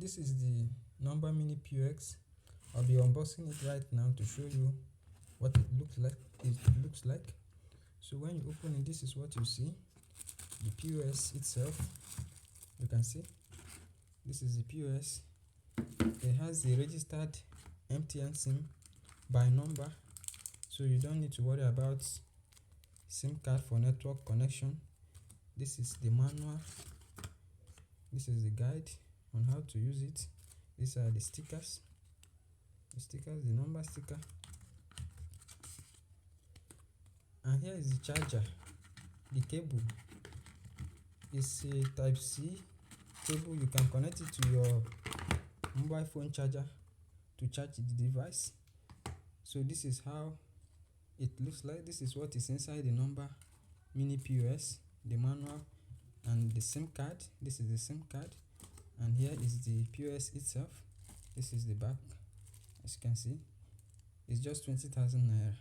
this is the nomba mini POS. I'll be unboxing it right now to show you what it looks like. So when you open it, this is what you see. The POS itself, you can see this is the POS. It has the registered MTN SIM by number, so you don't need to worry about SIM card for network connection. This is the manual. This is the guide on how to use it. These are the stickers, the number sticker. And here is the charger. The cable is a type C cable. You can connect it to your mobile phone charger to charge the device. So this is how it looks like. This is what is inside the nomba mini POS, the manual and the SIM card. This is the SIM card, and here is the POS itself. This is the back. As you can see, it's just 20,000 naira.